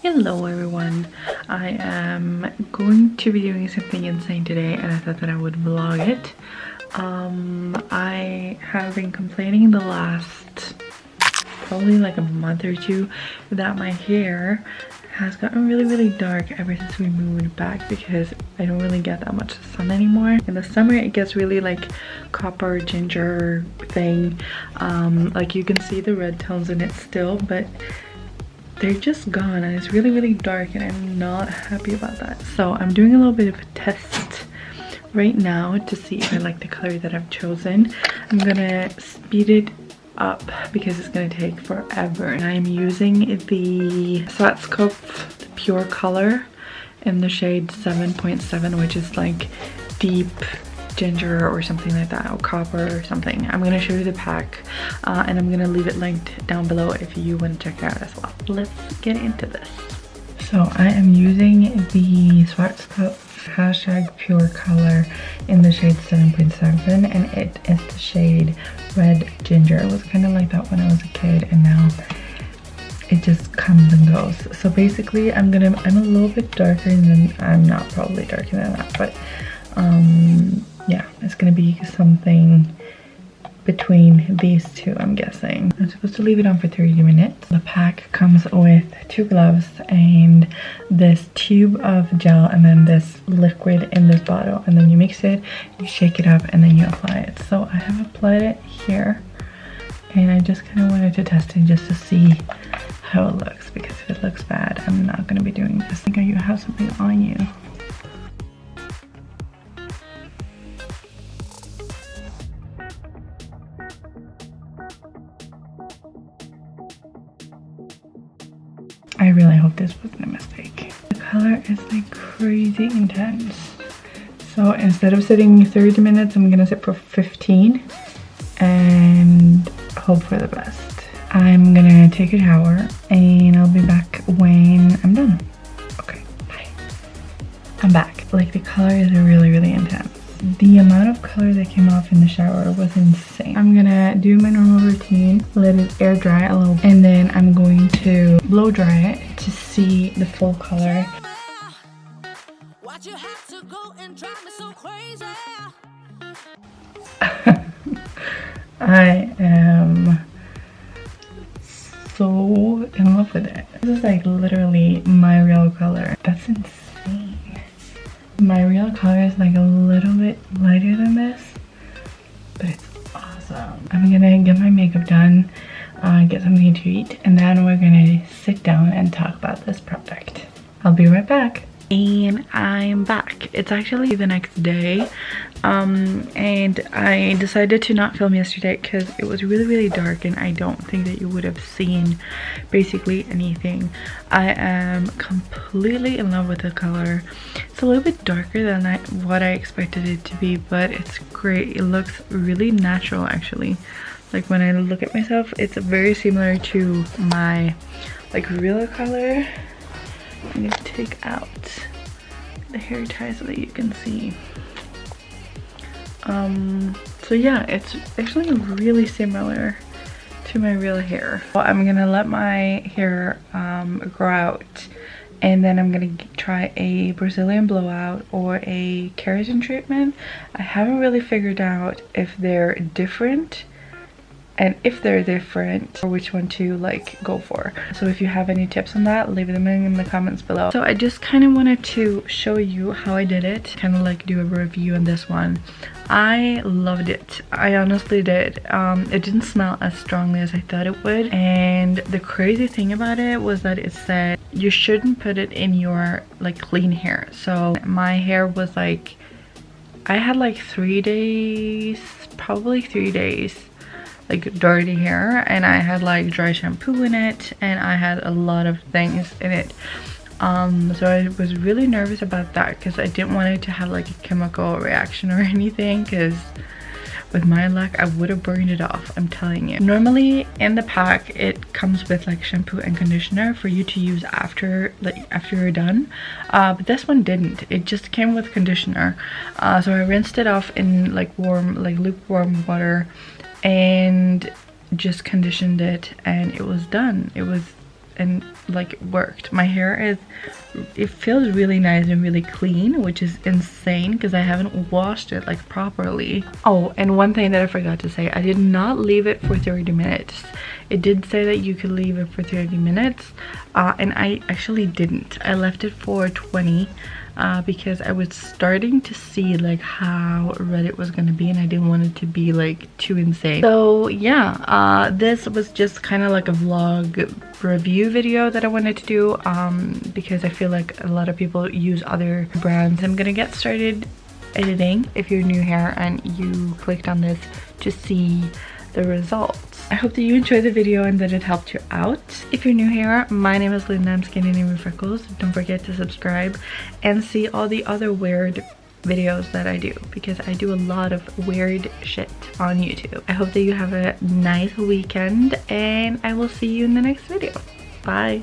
Hello everyone, I am going to be doing something insane today and I thought that I would vlog it. I have been complaining the last probably like a month or two that my hair has gotten really dark ever since we moved back because I don't really get that much sun anymore. In the summer it gets really like copper ginger thing, like you can see the red tones in it still, but they're just gone and it's really dark and I'm not happy about that. So I'm doing a little bit of a test right now to see if I like the color that I've chosen. I'm gonna speed it up because it's gonna take forever, and I'm using the Schwarzkopf, the pure color in the shade 7.7, which is like deep ginger or something like that, or copper or something. I'm gonna show you the pack and I'm gonna leave it linked down below if you want to check it out as well. Let's get into this. So I am using the Schwarzkopf #pure color in the shade 7.7 and it is the shade red ginger. It was kind of like that when I was a kid and now it just comes and goes. So basically I'm a little bit darker, and then I'm not probably darker than that, but yeah, it's gonna be something between these two, I'm guessing. I'm supposed to leave it on for 30 minutes. The pack comes with 2 gloves and this tube of gel and then this liquid in this bottle, and then you mix it, you shake it up, and then you apply it. So I have applied it here and I just kind of wanted to test it just to see how it looks, because if it looks bad, I'm not gonna be doing this. I think you have something on you. I really hope this wasn't a mistake. The color is like crazy intense. So instead of sitting 30 minutes, I'm gonna sit for 15 and hope for the best. I'm gonna take a shower and I'll be back when I'm done. Okay, bye. I'm back. Like, the color is really intense. The amount of color that came off in the shower was insane. I'm gonna do my normal routine, let it air dry a little, and then I'm going to blow dry it to see the full color. I am so in love with it. This is like literally my real color. That's insane. My real color is like a little bit lighter than this, but it's awesome. I'm gonna get my makeup done, get something to eat, and then we're gonna sit down and talk about this product. I'll be right back. And I'm back. It's actually the next day, and I decided to not film yesterday because it was really dark and I don't think that you would have seen basically anything. I am completely in love with the color. It's a little bit darker than what I expected it to be, but it's great. It looks really natural actually. Like, when I look at myself, it's very similar to my like real color. I'm gonna take out the hair tie so that you can see. So yeah, it's actually really similar to my real hair. Well, I'm gonna let my hair grow out, and then I'm gonna try a Brazilian blowout or a keratin treatment. I haven't really figured out if they're different, and if they're different, or which one to like go for. So if you have any tips on that, leave them in the comments below. So I just kind of wanted to show you how I did it, kind of like do a review on this one. I loved it. I honestly did. It didn't smell as strongly as I thought it would, and the crazy thing about it was that it said you shouldn't put it in your like clean hair. So my hair was like, I had like 3 days, probably 3 days, like dirty hair, and I had like dry shampoo in it, and I had a lot of things in it. So I was really nervous about that because I didn't want it to have like a chemical reaction or anything, because with my luck I would have burned it off, I'm telling you. Normally in the pack it comes with like shampoo and conditioner for you to use after you're done, but this one didn't. It just came with conditioner. So I rinsed it off in like lukewarm water and just conditioned it, and it was done. It was and like worked. My hair is, it feels really nice and really clean, which is insane because I haven't washed it like properly. Oh, and one thing that I forgot to say, I did not leave it for 30 minutes. It did say that you could leave it for 30 minutes and I actually didn't. I left it for 20 because I was starting to see like how red it was gonna be and I didn't want it to be like too insane. So yeah, this was just kind of like a vlog review video that I wanted to do because I feel like a lot of people use other brands. I'm gonna get started editing if you're new here and you clicked on this to see the results. I hope that you enjoyed the video and that it helped you out. If you're new here, my name is Linda, I'm skinny name with Freckles. Don't forget to subscribe and see all the other weird videos that I do because I do a lot of weird shit on YouTube. I hope that you have a nice weekend and I will see you in the next video. Bye.